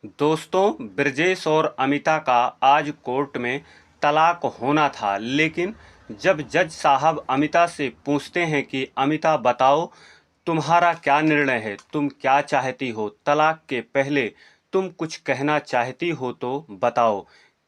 दोस्तों, ब्रजेश और अमिता का आज कोर्ट में तलाक होना था, लेकिन जब जज साहब अमिता से पूछते हैं कि अमिता बताओ तुम्हारा क्या निर्णय है, तुम क्या चाहती हो, तलाक के पहले तुम कुछ कहना चाहती हो तो बताओ,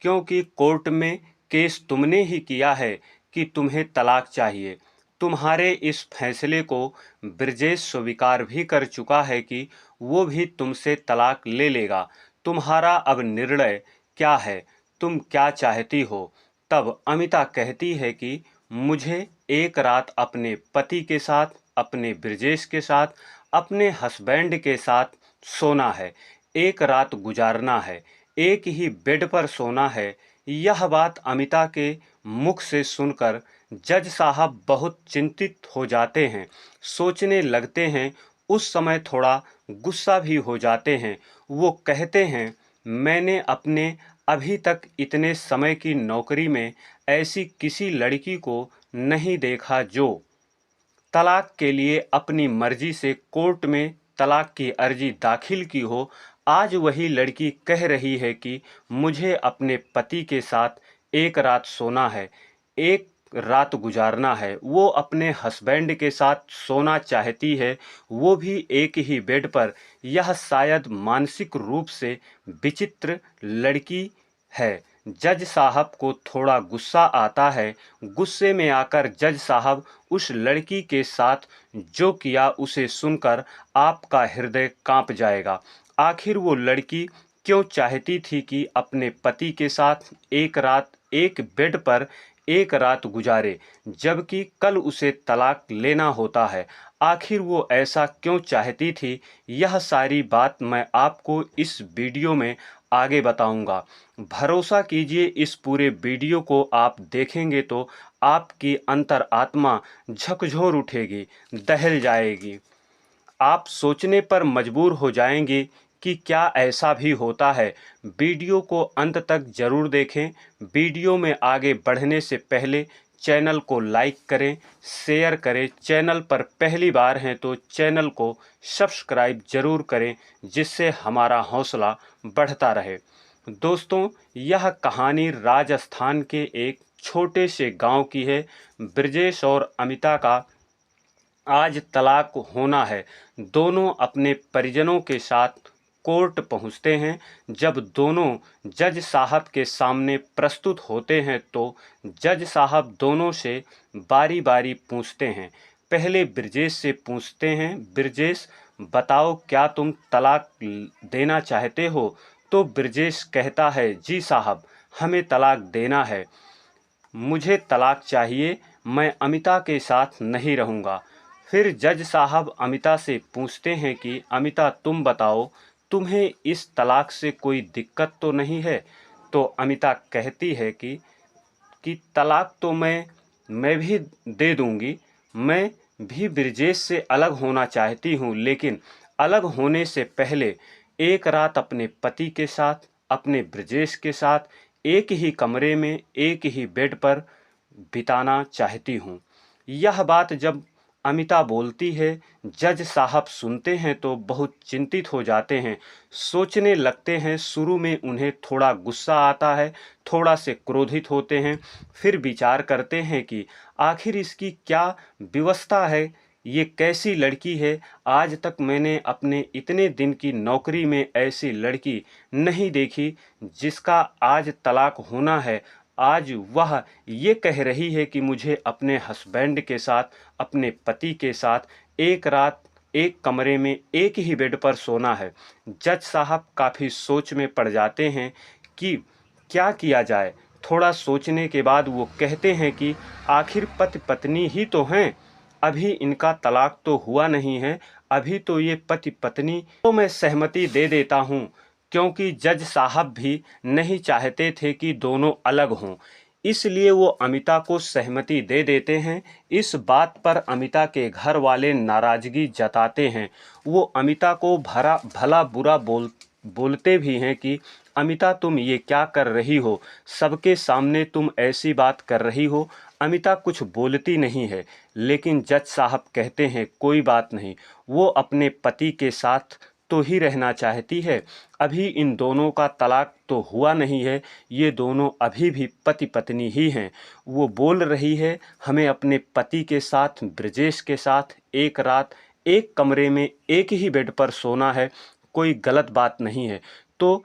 क्योंकि कोर्ट में केस तुमने ही किया है कि तुम्हें तलाक चाहिए। तुम्हारे इस फैसले को ब्रजेश स्वीकार भी कर चुका है कि वो भी तुमसे तलाक ले लेगा। तुम्हारा अब निर्णय क्या है, तुम क्या चाहती हो? तब अमिता कहती है कि मुझे एक रात अपने पति के साथ, अपने ब्रजेश के साथ, अपने हस्बैंड के साथ सोना है, एक रात गुजारना है, एक ही बेड पर सोना है। यह बात अमिता के मुख से सुनकर जज साहब बहुत चिंतित हो जाते हैं, सोचने लगते हैं, उस समय थोड़ा गुस्सा भी हो जाते हैं। वो कहते हैं, मैंने अपने अभी तक इतने समय की नौकरी में ऐसी किसी लड़की को नहीं देखा जो तलाक के लिए अपनी मर्जी से कोर्ट में तलाक की अर्जी दाखिल की हो। आज वही लड़की कह रही है कि मुझे अपने पति के साथ एक रात सोना है, एक रात गुजारना है। वो अपने हस्बैंड के साथ सोना चाहती है, वो भी एक ही बेड पर। यह शायद मानसिक रूप से विचित्र लड़की है। जज साहब को थोड़ा गुस्सा आता है। गुस्से में आकर जज साहब उस लड़की के साथ जो किया उसे सुनकर आपका हृदय कांप जाएगा। आखिर वो लड़की क्यों चाहती थी कि अपने पति के साथ एक रात एक बेड पर एक रात गुजारे, जबकि कल उसे तलाक लेना होता है? आखिर वो ऐसा क्यों चाहती थी? यह सारी बात मैं आपको इस वीडियो में आगे बताऊंगा। भरोसा कीजिए, इस पूरे वीडियो को आप देखेंगे तो आपकी अंतरात्मा झकझोर उठेगी, दहल जाएगी। आप सोचने पर मजबूर हो जाएंगे कि क्या ऐसा भी होता है। वीडियो को अंत तक जरूर देखें। वीडियो में आगे बढ़ने से पहले चैनल को लाइक करें, शेयर करें। चैनल पर पहली बार हैं तो चैनल को सब्सक्राइब जरूर करें, जिससे हमारा हौसला बढ़ता रहे। दोस्तों, यह कहानी राजस्थान के एक छोटे से गांव की है। ब्रजेश और अमिता का आज तलाक होना है। दोनों अपने परिजनों के साथ कोर्ट पहुंचते हैं। जब दोनों जज साहब के सामने प्रस्तुत होते हैं तो जज साहब दोनों से बारी बारी पूछते हैं। पहले ब्रजेश से पूछते हैं, ब्रजेश बताओ क्या तुम तलाक देना चाहते हो? तो ब्रजेश कहता है, जी साहब, हमें तलाक देना है, मुझे तलाक चाहिए, मैं अमिता के साथ नहीं रहूँगा। फिर जज साहब अमिता से पूछते हैं कि अमिता तुम बताओ, तुम्हें इस तलाक से कोई दिक्कत तो नहीं है? तो अमिता कहती है कि तलाक तो मैं भी दे दूंगी, मैं भी ब्रजेश से अलग होना चाहती हूँ, लेकिन अलग होने से पहले एक रात अपने पति के साथ, अपने ब्रजेश के साथ एक ही कमरे में एक ही बेड पर बिताना चाहती हूँ। यह बात जब अमिता बोलती है, जज साहब सुनते हैं तो बहुत चिंतित हो जाते हैं, सोचने लगते हैं। शुरू में उन्हें थोड़ा गुस्सा आता है, थोड़ा से क्रोधित होते हैं, फिर विचार करते हैं कि आखिर इसकी क्या व्यवस्था है, ये कैसी लड़की है। आज तक मैंने अपने इतने दिन की नौकरी में ऐसी लड़की नहीं देखी जिसका आज तलाक होना है। आज वह ये कह रही है कि मुझे अपने हस्बैंड के साथ, अपने पति के साथ एक रात एक कमरे में एक ही बेड पर सोना है। जज साहब काफ़ी सोच में पड़ जाते हैं कि क्या किया जाए। थोड़ा सोचने के बाद वो कहते हैं कि आखिर पति पत्नी ही तो हैं, अभी इनका तलाक तो हुआ नहीं है, अभी तो ये पति पत्नी, तो मैं सहमति दे देता हूँ, क्योंकि जज साहब भी नहीं चाहते थे कि दोनों अलग हों, इसलिए वो अमिता को सहमति दे देते हैं। इस बात पर अमिता के घर वाले नाराज़गी जताते हैं। वो अमिता को भला बुरा बोलते भी हैं कि अमिता तुम ये क्या कर रही हो, सबके सामने तुम ऐसी बात कर रही हो। अमिता कुछ बोलती नहीं है, लेकिन जज साहब कहते हैं कोई बात नहीं, वो अपने पति के साथ तो ही रहना चाहती है। अभी इन दोनों का तलाक तो हुआ नहीं है, ये दोनों अभी भी पति पत्नी ही हैं। वो बोल रही है हमें अपने पति के साथ, ब्रजेश के साथ एक रात एक कमरे में एक ही बेड पर सोना है, कोई गलत बात नहीं है। तो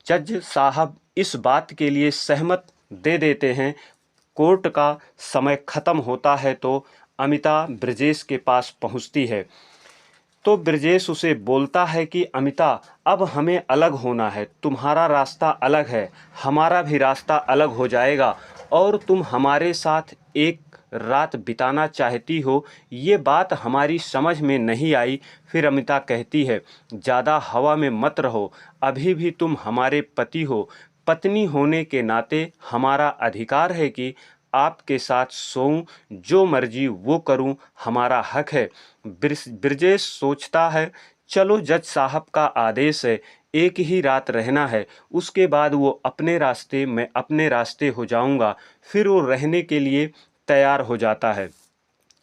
जज साहब इस बात के लिए सहमत दे देते हैं। कोर्ट का समय ख़त्म होता है तो अमिता ब्रजेश के पास पहुंचती है। तो ब्रजेश उसे बोलता है कि अमिता, अब हमें अलग होना है, तुम्हारा रास्ता अलग है, हमारा भी रास्ता अलग हो जाएगा और तुम हमारे साथ एक रात बिताना चाहती हो, ये बात हमारी समझ में नहीं आई। फिर अमिता कहती है ज़्यादा हवा में मत रहो, अभी भी तुम हमारे पति हो, पत्नी होने के नाते हमारा अधिकार है कि आपके साथ सोऊं, जो मर्जी वो करूं, हमारा हक है। ब्रजेश सोचता है चलो जज साहब का आदेश है, एक ही रात रहना है, उसके बाद वो अपने रास्ते, मैं अपने रास्ते हो जाऊंगा। फिर वो रहने के लिए तैयार हो जाता है।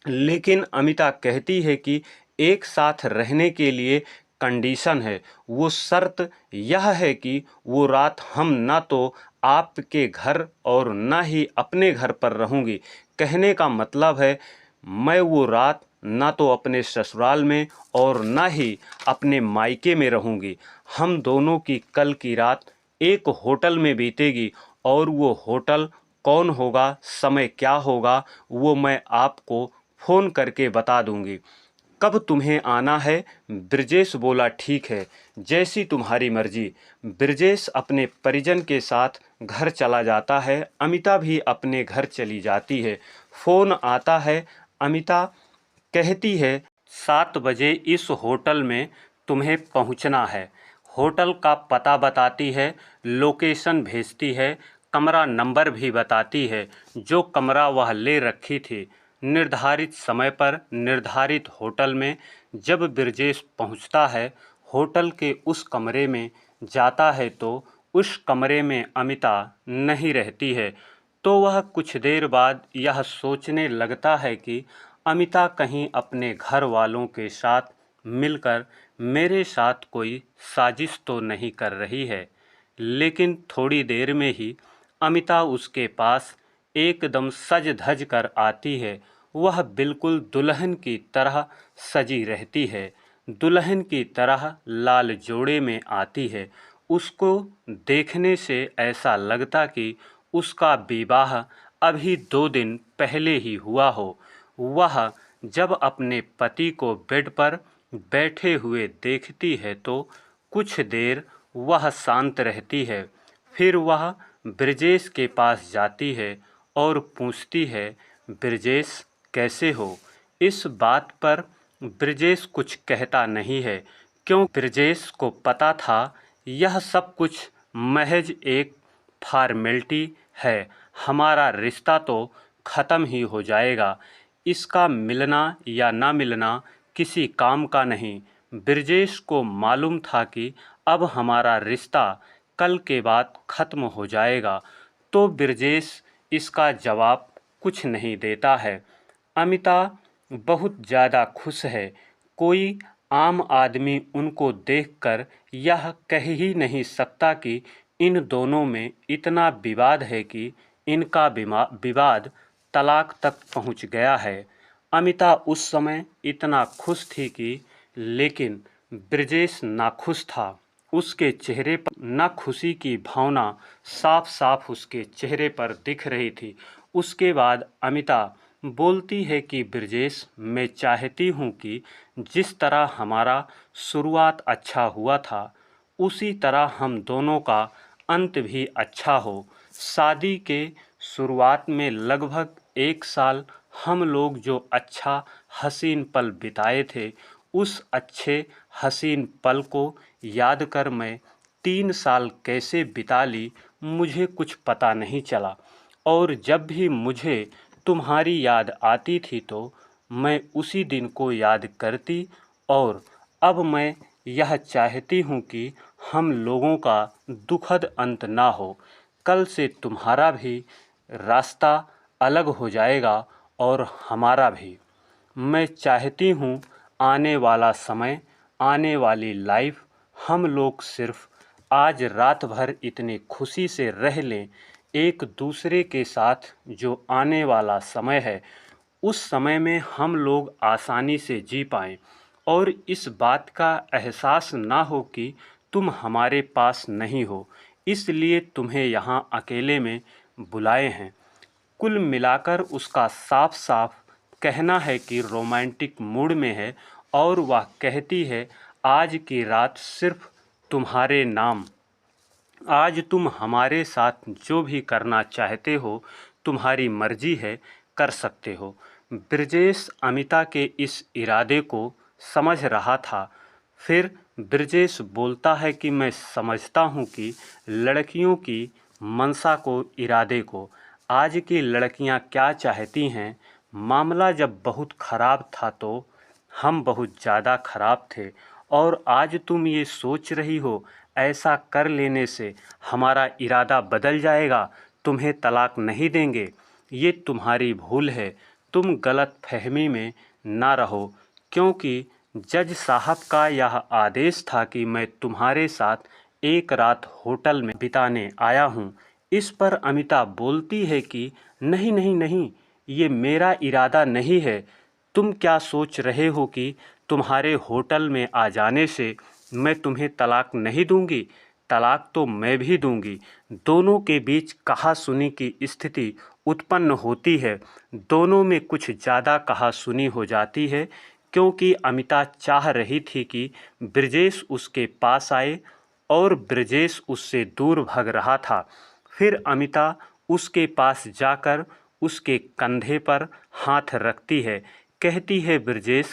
लेकिन अमिता कहती है कि एक साथ रहने के लिए कंडीशन है, वो शर्त यह है कि वो रात हम ना तो आपके घर और ना ही अपने घर पर रहूंगी। कहने का मतलब है मैं वो रात ना तो अपने ससुराल में और ना ही अपने मायके में रहूंगी। हम दोनों की कल की रात एक होटल में बीतेगी और वो होटल कौन होगा, समय क्या होगा, वो मैं आपको फ़ोन करके बता दूंगी। कब तुम्हें आना है? ब्रजेश बोला ठीक है, जैसी तुम्हारी मर्जी। ब्रजेश अपने परिजन के साथ घर चला जाता है, अमिता भी अपने घर चली जाती है। फ़ोन आता है, अमिता कहती है 7 बजे इस होटल में तुम्हें पहुंचना है। होटल का पता बताती है, लोकेशन भेजती है, कमरा नंबर भी बताती है, जो कमरा वह ले रखी थी। निर्धारित समय पर निर्धारित होटल में जब ब्रजेश पहुंचता है, होटल के उस कमरे में जाता है तो उस कमरे में अमिता नहीं रहती है। तो वह कुछ देर बाद यह सोचने लगता है कि अमिता कहीं अपने घर वालों के साथ मिलकर मेरे साथ कोई साजिश तो नहीं कर रही है। लेकिन थोड़ी देर में ही अमिता उसके पास एकदम सज धज कर आती है। वह बिल्कुल दुल्हन की तरह सजी रहती है, दुल्हन की तरह लाल जोड़े में आती है। उसको देखने से ऐसा लगता कि उसका विवाह अभी 2 दिन पहले ही हुआ हो। वह जब अपने पति को बेड पर बैठे हुए देखती है तो कुछ देर वह शांत रहती है। फिर वह ब्रजेश के पास जाती है और पूछती है, ब्रजेश कैसे हो? इस बात पर ब्रजेश कुछ कहता नहीं है, क्यों ब्रजेश को पता था यह सब कुछ महज एक फॉर्मेलिटी है, हमारा रिश्ता तो ख़त्म ही हो जाएगा, इसका मिलना या ना मिलना किसी काम का नहीं। ब्रजेश को मालूम था कि अब हमारा रिश्ता कल के बाद ख़त्म हो जाएगा। तो ब्रजेश इसका जवाब कुछ नहीं देता है। अमिता बहुत ज़्यादा खुश है। कोई आम आदमी उनको देखकर यह कह ही नहीं सकता कि इन दोनों में इतना विवाद है कि इनका विवाद तलाक तक पहुंच गया है। अमिता उस समय इतना खुश थी कि लेकिन ब्रजेश नाखुश था। उसके चेहरे पर नाखुशी की भावना साफ साफ उसके चेहरे पर दिख रही थी। उसके बाद अमिता बोलती है कि ब्रजेश, मैं चाहती हूँ कि जिस तरह हमारा शुरुआत अच्छा हुआ था उसी तरह हम दोनों का अंत भी अच्छा हो। शादी के शुरुआत में लगभग 1 साल हम लोग जो अच्छा हसीन पल बिताए थे, उस अच्छे हसीन पल को याद कर मैं 3 साल कैसे बिता ली मुझे कुछ पता नहीं चला। और जब भी मुझे तुम्हारी याद आती थी तो मैं उसी दिन को याद करती। और अब मैं यह चाहती हूँ कि हम लोगों का दुखद अंत ना हो। कल से तुम्हारा भी रास्ता अलग हो जाएगा और हमारा भी। मैं चाहती हूँ आने वाला समय आने वाली लाइफ हम लोग सिर्फ आज रात भर इतनी खुशी से रह लें, एक दूसरे के साथ जो आने वाला समय है उस समय में हम लोग आसानी से जी पाएँ और इस बात का एहसास ना हो कि तुम हमारे पास नहीं हो, इसलिए तुम्हें यहाँ अकेले में बुलाए हैं। कुल मिलाकर उसका साफ साफ कहना है कि रोमांटिक मूड में है और वह कहती है, आज की रात सिर्फ तुम्हारे नाम। आज तुम हमारे साथ जो भी करना चाहते हो, तुम्हारी मर्जी है, कर सकते हो। ब्रजेश अमिता के इस इरादे को समझ रहा था। फिर ब्रजेश बोलता है कि मैं समझता हूँ कि लड़कियों की मंशा को, इरादे को, आज की लड़कियाँ क्या चाहती हैं। मामला जब बहुत ख़राब था तो हम बहुत ज़्यादा ख़राब थे और आज तुम ये सोच रही हो ऐसा कर लेने से हमारा इरादा बदल जाएगा, तुम्हें तलाक नहीं देंगे। ये तुम्हारी भूल है, तुम गलत फहमी में ना रहो, क्योंकि जज साहब का यह आदेश था कि मैं तुम्हारे साथ एक रात होटल में बिताने आया हूँ। इस पर अमिता बोलती है कि नहीं नहीं नहीं, ये मेरा इरादा नहीं है। तुम क्या सोच रहे हो कि तुम्हारे होटल में आ जाने से मैं तुम्हें तलाक नहीं दूंगी? तलाक तो मैं भी दूंगी। दोनों के बीच कहा-सुनी की स्थिति उत्पन्न होती है। दोनों में कुछ ज़्यादा कहा-सुनी हो जाती है, क्योंकि अमिता चाह रही थी कि ब्रजेश उसके पास आए और ब्रजेश उससे दूर भाग रहा था। फिर अमिता उसके पास जाकर उसके कंधे पर हाथ रखती है, कहती है, ब्रजेश,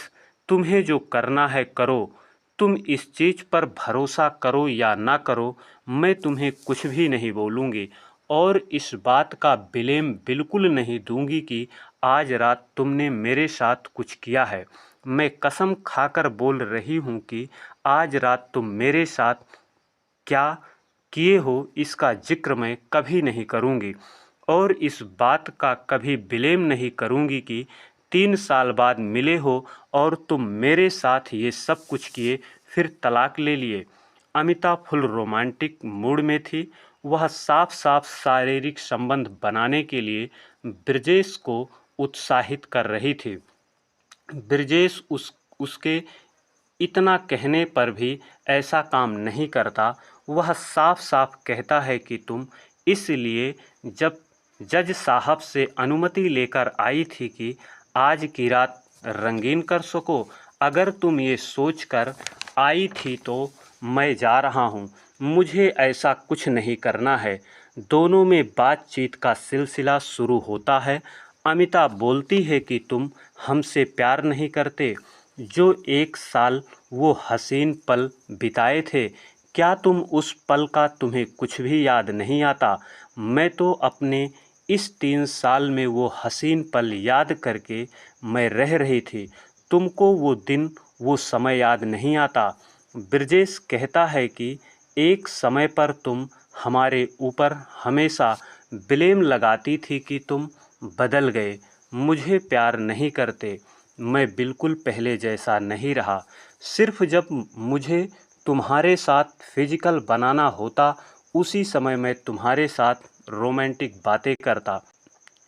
तुम्हें जो करना है करो। तुम इस चीज़ पर भरोसा करो या ना करो, मैं तुम्हें कुछ भी नहीं बोलूँगी और इस बात का ब्लेम बिल्कुल नहीं दूंगी कि आज रात तुमने मेरे साथ कुछ किया है। मैं कसम खाकर बोल रही हूँ कि आज रात तुम मेरे साथ क्या किए हो इसका जिक्र मैं कभी नहीं करूँगी और इस बात का कभी ब्लेम नहीं करूँगी कि 3 साल बाद मिले हो और तुम मेरे साथ ये सब कुछ किए, फिर तलाक ले लिए। अमिता फुल रोमांटिक मूड में थी। वह साफ साफ शारीरिक संबंध बनाने के लिए ब्रजेश को उत्साहित कर रही थी। ब्रजेश उसके इतना कहने पर भी ऐसा काम नहीं करता। वह साफ साफ कहता है कि तुम इसलिए जब जज साहब से अनुमति लेकर आई थी कि आज की रात रंगीन कर सको। अगर तुम ये सोचकर आई थी तो मैं जा रहा हूँ, मुझे ऐसा कुछ नहीं करना है। दोनों में बातचीत का सिलसिला शुरू होता है। अमिता बोलती है कि तुम हमसे प्यार नहीं करते। जो 1 साल वो हसीन पल बिताए थे, क्या तुम उस पल का तुम्हें कुछ भी याद नहीं आता? मैं तो अपने इस 3 साल में वो हसीन पल याद करके मैं रह रही थी। तुमको वो दिन, वो समय याद नहीं आता। ब्रजेश कहता है कि एक समय पर तुम हमारे ऊपर हमेशा ब्लेम लगाती थी कि तुम बदल गए, मुझे प्यार नहीं करते। मैं बिल्कुल पहले जैसा नहीं रहा। सिर्फ जब मुझे तुम्हारे साथ फिजिकल बनाना होता, उसी समय मैं तुम्हारे साथ रोमांटिक बातें करता।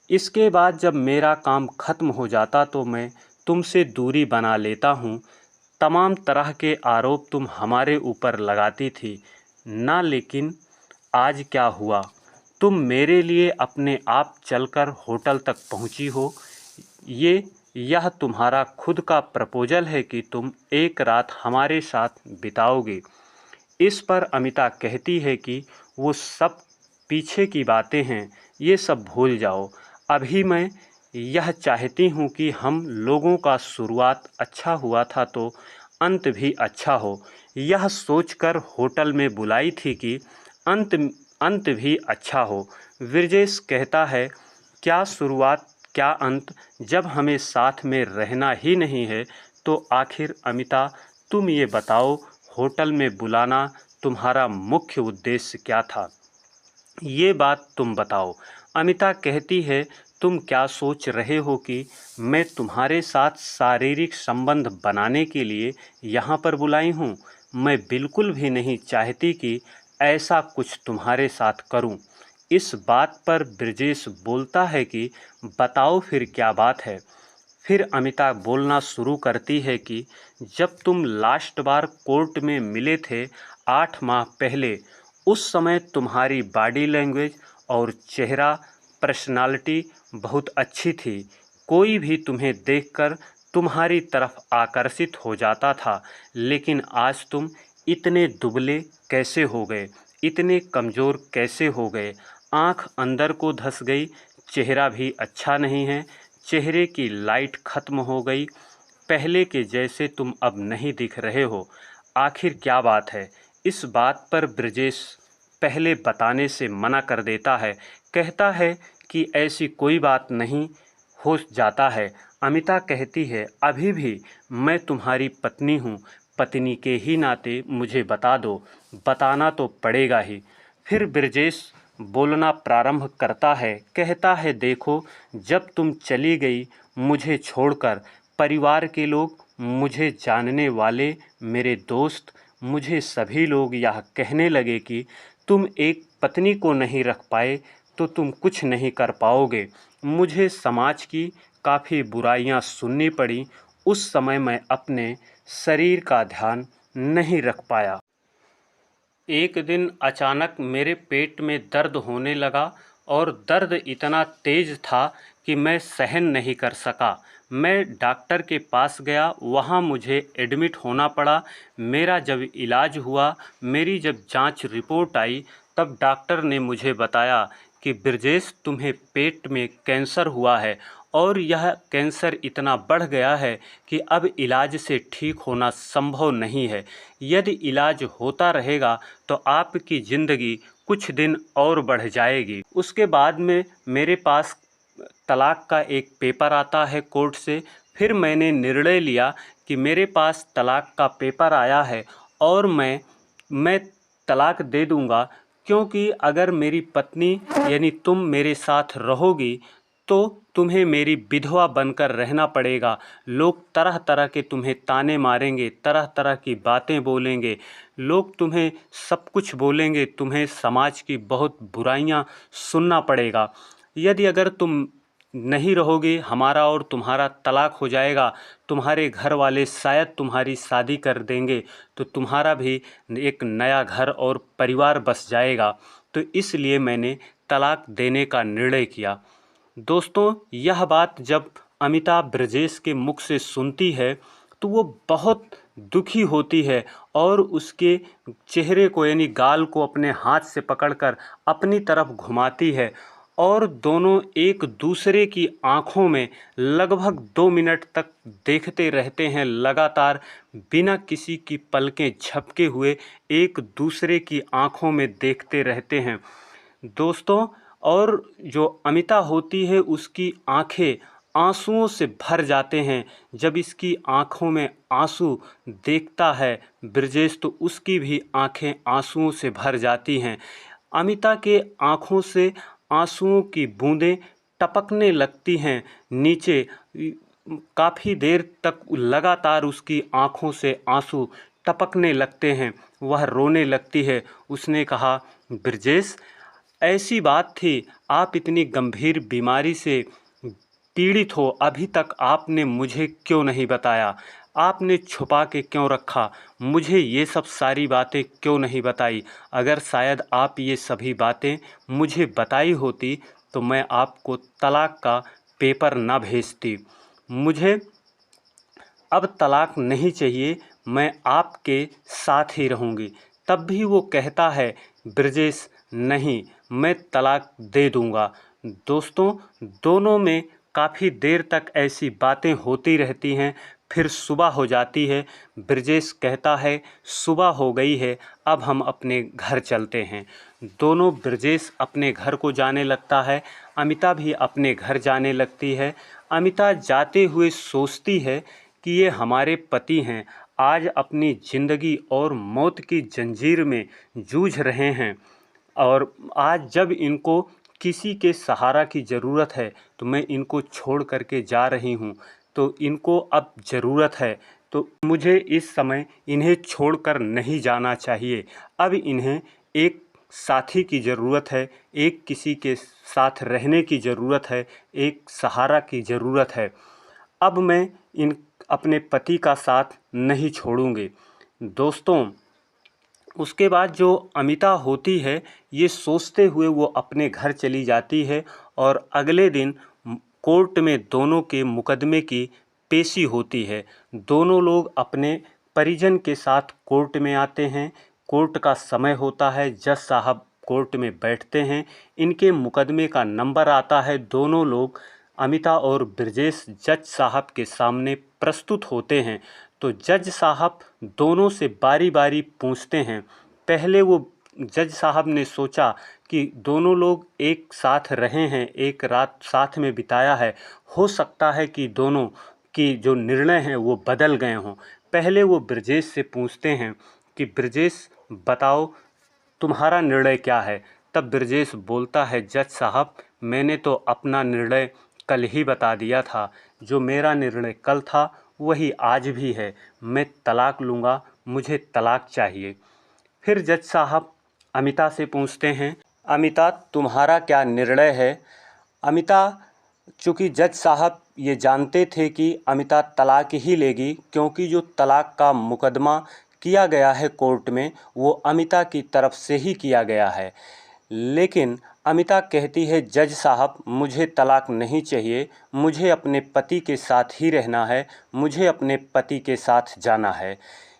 इसके बाद जब मेरा काम ख़त्म हो जाता तो मैं तुमसे दूरी बना लेता हूँ। तमाम तरह के आरोप तुम हमारे ऊपर लगाती थी ना, लेकिन आज क्या हुआ? तुम मेरे लिए अपने आप चलकर होटल तक पहुँची हो। यह तुम्हारा खुद का प्रपोजल है कि तुम एक रात हमारे साथ बिताओगे। इस पर अमिता कहती है कि वो सब पीछे की बातें हैं, ये सब भूल जाओ। अभी मैं यह चाहती हूँ कि हम लोगों का शुरुआत अच्छा हुआ था तो अंत भी अच्छा हो। यह सोचकर होटल में बुलाई थी कि अंत भी अच्छा हो। ब्रजेश कहता है, क्या शुरुआत क्या अंत, जब हमें साथ में रहना ही नहीं है तो आखिर अमिता तुम ये बताओ, होटल में बुलाना तुम्हारा मुख्य उद्देश्य क्या था? ये बात तुम बताओ। अमिता कहती है, तुम क्या सोच रहे हो कि मैं तुम्हारे साथ शारीरिक संबंध बनाने के लिए यहाँ पर बुलाई हूँ? मैं बिल्कुल भी नहीं चाहती कि ऐसा कुछ तुम्हारे साथ करूँ। इस बात पर ब्रजेश बोलता है कि बताओ फिर क्या बात है। फिर अमिता बोलना शुरू करती है कि जब तुम लास्ट बार कोर्ट में मिले थे 8 माह पहले, उस समय तुम्हारी बॉडी लैंग्वेज और चेहरा पर्सनालिटी बहुत अच्छी थी। कोई भी तुम्हें देखकर तुम्हारी तरफ आकर्षित हो जाता था, लेकिन आज तुम इतने दुबले कैसे हो गए, इतने कमज़ोर कैसे हो गए? आँख अंदर को धंस गई, चेहरा भी अच्छा नहीं है, चेहरे की लाइट खत्म हो गई, पहले के जैसे तुम अब नहीं दिख रहे हो। आखिर क्या बात है? इस बात पर ब्रजेश पहले बताने से मना कर देता है, कहता है कि ऐसी कोई बात नहीं, हो जाता है। अमिता कहती है, अभी भी मैं तुम्हारी पत्नी हूँ, पत्नी के ही नाते मुझे बता दो, बताना तो पड़ेगा ही। फिर ब्रजेश बोलना प्रारंभ करता है, कहता है, देखो, जब तुम चली गई मुझे छोड़कर, परिवार के लोग, मुझे जानने वाले, मेरे दोस्त, मुझे सभी लोग यह कहने लगे कि तुम एक पत्नी को नहीं रख पाए तो तुम कुछ नहीं कर पाओगे। मुझे समाज की काफ़ी बुराइयां सुननी पड़ी। उस समय मैं अपने शरीर का ध्यान नहीं रख पाया। एक दिन अचानक मेरे पेट में दर्द होने लगा और दर्द इतना तेज़ था कि मैं सहन नहीं कर सका। मैं डॉक्टर के पास गया, वहाँ मुझे एडमिट होना पड़ा। मेरा जब इलाज हुआ, मेरी जब जांच रिपोर्ट आई, तब डॉक्टर ने मुझे बताया कि ब्रजेश, तुम्हें पेट में कैंसर हुआ है और यह कैंसर इतना बढ़ गया है कि अब इलाज से ठीक होना संभव नहीं है। यदि इलाज होता रहेगा तो आपकी ज़िंदगी कुछ दिन और बढ़ जाएगी। उसके बाद में मेरे पास तलाक का एक पेपर आता है कोर्ट से। फिर मैंने निर्णय लिया कि मेरे पास तलाक का पेपर आया है और मैं तलाक दे दूंगा, क्योंकि अगर मेरी पत्नी यानी तुम मेरे साथ रहोगी तो तुम्हें मेरी विधवा बनकर रहना पड़ेगा। लोग तरह तरह के तुम्हें ताने मारेंगे, तरह तरह की बातें बोलेंगे, लोग तुम्हें सब कुछ बोलेंगे, तुम्हें समाज की बहुत बुराइयां सुनना पड़ेगा। यदि अगर तुम नहीं रहोगे, हमारा और तुम्हारा तलाक हो जाएगा, तुम्हारे घर वाले शायद तुम्हारी शादी कर देंगे, तो तुम्हारा भी एक नया घर और परिवार बस जाएगा। तो इसलिए मैंने तलाक देने का निर्णय किया। दोस्तों, यह बात जब अमिता ब्रजेश के मुख से सुनती है तो वो बहुत दुखी होती है और उसके चेहरे को यानी गाल को अपने हाथ से पकड़कर अपनी तरफ घुमाती है और दोनों एक दूसरे की आंखों में लगभग 2 मिनट तक देखते रहते हैं, लगातार बिना किसी की पलकें झपके हुए एक दूसरे की आंखों में देखते रहते हैं दोस्तों। और जो अमिता होती है उसकी आंखें आंसुओं से भर जाते हैं। जब इसकी आंखों में आंसू देखता है ब्रजेश तो उसकी भी आंखें आंसुओं से भर जाती हैं। अमिता के आंखों से आंसुओं की बूंदें टपकने लगती हैं नीचे। काफ़ी देर तक लगातार उसकी आंखों से आंसू टपकने लगते हैं, वह रोने लगती है। उसने कहा, ब्रजेश, ऐसी बात थी, आप इतनी गंभीर बीमारी से पीड़ित हो, अभी तक आपने मुझे क्यों नहीं बताया? आपने छुपा के क्यों रखा? मुझे ये सब सारी बातें क्यों नहीं बताई? अगर शायद आप ये सभी बातें मुझे बताई होती तो मैं आपको तलाक का पेपर ना भेजती। मुझे अब तलाक नहीं चाहिए, मैं आपके साथ ही रहूँगी। तब भी वो कहता है, ब्रजेश, नहीं, मैं तलाक दे दूँगा। दोस्तों, दोनों में काफ़ी देर तक ऐसी बातें होती रहती हैं। फिर सुबह हो जाती है। ब्रजेश कहता है, सुबह हो गई है, अब हम अपने घर चलते हैं। दोनों ब्रजेश अपने घर को जाने लगता है, अमिता भी अपने घर जाने लगती है। अमिता जाते हुए सोचती है कि ये हमारे पति हैं, आज अपनी ज़िंदगी और मौत की जंजीर में जूझ रहे हैं और आज जब इनको किसी के सहारा की ज़रूरत है तो मैं इनको छोड़ करके जा रही हूँ, तो इनको अब ज़रूरत है, तो मुझे इस समय इन्हें छोड़कर नहीं जाना चाहिए। अब इन्हें एक साथी की ज़रूरत है, एक किसी के साथ रहने की ज़रूरत है, एक सहारा की ज़रूरत है। अब मैं इन अपने पति का साथ नहीं छोड़ूंगी। दोस्तों, उसके बाद जो अमिता होती है, ये सोचते हुए वो अपने घर चली जाती है और अगले दिन कोर्ट में दोनों के मुकदमे की पेशी होती है। दोनों लोग अपने परिजन के साथ कोर्ट में आते हैं। कोर्ट का समय होता है, जज साहब कोर्ट में बैठते हैं, इनके मुकदमे का नंबर आता है। दोनों लोग अमिता और ब्रजेश जज साहब के सामने प्रस्तुत होते हैं। तो जज साहब दोनों से बारी बारी पूछते हैं। पहले वो जज साहब ने सोचा कि दोनों लोग एक साथ रहे हैं, एक रात साथ में बिताया है, हो सकता है कि दोनों की जो निर्णय हैं वो बदल गए हों। पहले वो ब्रजेश से पूछते हैं कि ब्रजेश बताओ तुम्हारा निर्णय क्या है। तब ब्रजेश बोलता है, जज साहब मैंने तो अपना निर्णय कल ही बता दिया था, जो मेरा निर्णय कल था वही आज भी है, मैं तलाक लूँगा, मुझे तलाक चाहिए। फिर जज साहब अमिता से पूछते हैं, अमिता तुम्हारा क्या निर्णय है। अमिता, चूँकि जज साहब ये जानते थे कि अमिता तलाक ही लेगी, क्योंकि जो तलाक का मुकदमा किया गया है कोर्ट में वो अमिता की तरफ से ही किया गया है। लेकिन अमिता कहती है, जज साहब मुझे तलाक नहीं चाहिए, मुझे अपने पति के साथ ही रहना है, मुझे अपने पति के साथ जाना है।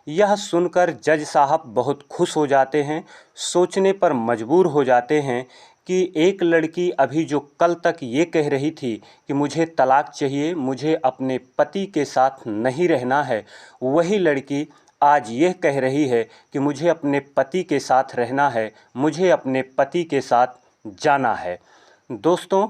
यह सुनकर जज साहब बहुत खुश हो जाते हैं, सोचने पर मजबूर हो जाते हैं कि एक लड़की अभी जो कल तक ये कह रही थी कि मुझे तलाक चाहिए, मुझे अपने पति के साथ नहीं रहना है, वही लड़की आज यह कह रही है कि मुझे अपने पति के साथ रहना है, मुझे अपने पति के साथ जाना है। दोस्तों,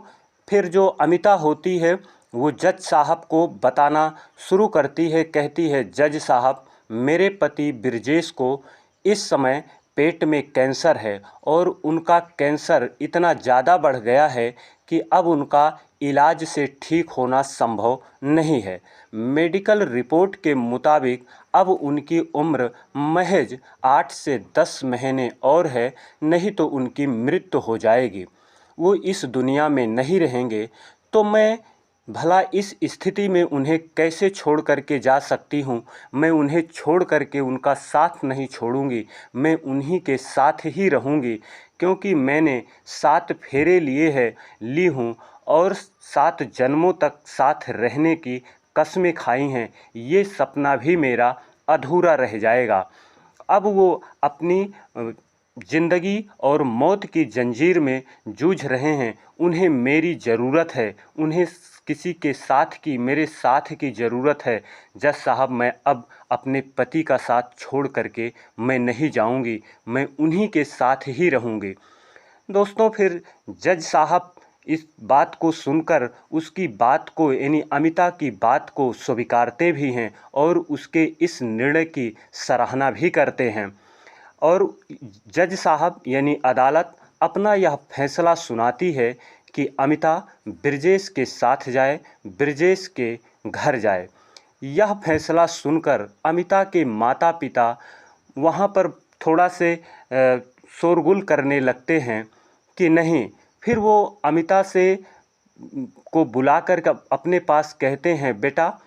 फिर जो अमिता होती है वो जज साहब को बताना शुरू करती है, कहती है, जज साहब मेरे पति ब्रजेश को इस समय पेट में कैंसर है और उनका कैंसर इतना ज़्यादा बढ़ गया है कि अब उनका इलाज से ठीक होना संभव नहीं है। मेडिकल रिपोर्ट के मुताबिक अब उनकी उम्र महज 8 से 10 महीने और है, नहीं तो उनकी मृत्यु हो जाएगी, वो इस दुनिया में नहीं रहेंगे। तो मैं भला इस स्थिति में उन्हें कैसे छोड़ करके जा सकती हूँ। मैं उन्हें छोड़ करके उनका साथ नहीं छोड़ूंगी, मैं उन्हीं के साथ ही रहूंगी, क्योंकि मैंने 7 फेरे ली हूँ और 7 जन्मों तक साथ रहने की कस्में खाई हैं। ये सपना भी मेरा अधूरा रह जाएगा। अब वो अपनी ज़िंदगी और मौत की जंजीर में जूझ रहे हैं, उन्हें मेरी ज़रूरत है, उन्हें किसी के साथ की, मेरे साथ की ज़रूरत है। जज साहब मैं अब अपने पति का साथ छोड़ करके मैं नहीं जाऊंगी, मैं उन्हीं के साथ ही रहूंगी। दोस्तों, फिर जज साहब इस बात को सुनकर उसकी बात को, यानी अमिता की बात को स्वीकारते भी हैं और उसके इस निर्णय की सराहना भी करते हैं। और जज साहब यानी अदालत अपना यह फैसला सुनाती है कि अमिता ब्रजेश के साथ जाए, ब्रजेश के घर जाए। यह फैसला सुनकर अमिता के माता पिता वहाँ पर थोड़ा से शोरगुल करने लगते हैं कि नहीं। फिर वो अमिता से को बुलाकर अपने पास कहते हैं, बेटा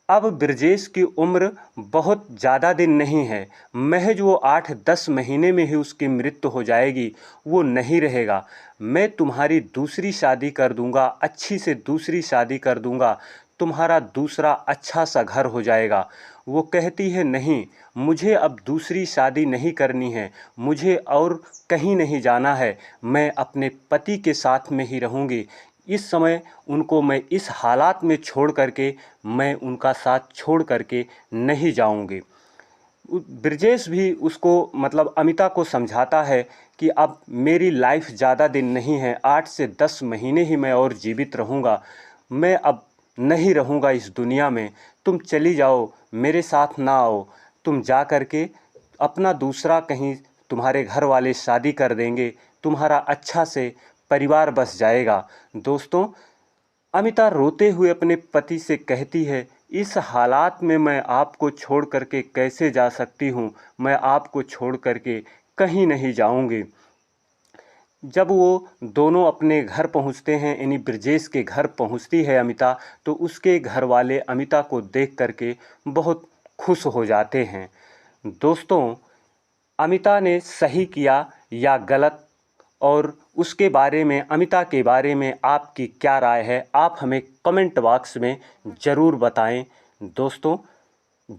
अब ब्रजेश की उम्र बहुत ज़्यादा दिन नहीं है, महज वो 8-10 महीने में ही उसकी मृत्यु हो जाएगी, वो नहीं रहेगा। मैं तुम्हारी दूसरी शादी कर दूंगा, अच्छी से दूसरी शादी कर दूंगा, तुम्हारा दूसरा अच्छा सा घर हो जाएगा। वो कहती है, नहीं, मुझे अब दूसरी शादी नहीं करनी है, मुझे और कहीं नहीं जाना है, मैं अपने पति के साथ में ही रहूँगी। इस समय उनको मैं इस हालात में छोड़ करके, मैं उनका साथ छोड़ करके नहीं जाऊंगी। ब्रजेश भी उसको मतलब अमिता को समझाता है कि अब मेरी लाइफ ज़्यादा दिन नहीं है, 8 से 10 महीने ही मैं और जीवित रहूँगा, मैं अब नहीं रहूँगा इस दुनिया में, तुम चली जाओ, मेरे साथ ना आओ, तुम जा कर के अपना दूसरा कहीं तुम्हारे घर वाले शादी कर देंगे, तुम्हारा अच्छा से परिवार बस जाएगा। दोस्तों, अमिता रोते हुए अपने पति से कहती है, इस हालात में मैं आपको छोड़ करके कैसे जा सकती हूँ, मैं आपको छोड़ करके कहीं नहीं जाऊँगी। जब वो दोनों अपने घर पहुंचते हैं, यानी ब्रजेश के घर पहुंचती है अमिता, तो उसके घर वाले अमिता को देख करके बहुत खुश हो जाते हैं। दोस्तों, अमिता ने सही किया या गलत, और उसके बारे में, अमिता के बारे में आपकी क्या राय है, आप हमें कमेंट बॉक्स में ज़रूर बताएं। दोस्तों,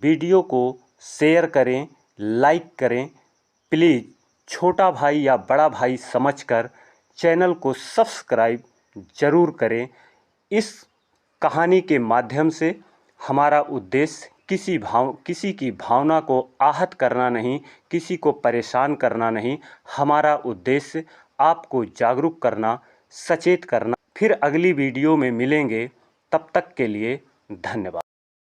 वीडियो को शेयर करें, लाइक करें, प्लीज़ छोटा भाई या बड़ा भाई समझकर चैनल को सब्सक्राइब ज़रूर करें। इस कहानी के माध्यम से हमारा उद्देश्य किसी की भावना को आहत करना नहीं, किसी को परेशान करना नहीं। हमारा उद्देश्य आपको जागरूक करना, सचेत करना। फिर अगली वीडियो में मिलेंगे, तब तक के लिए धन्यवाद।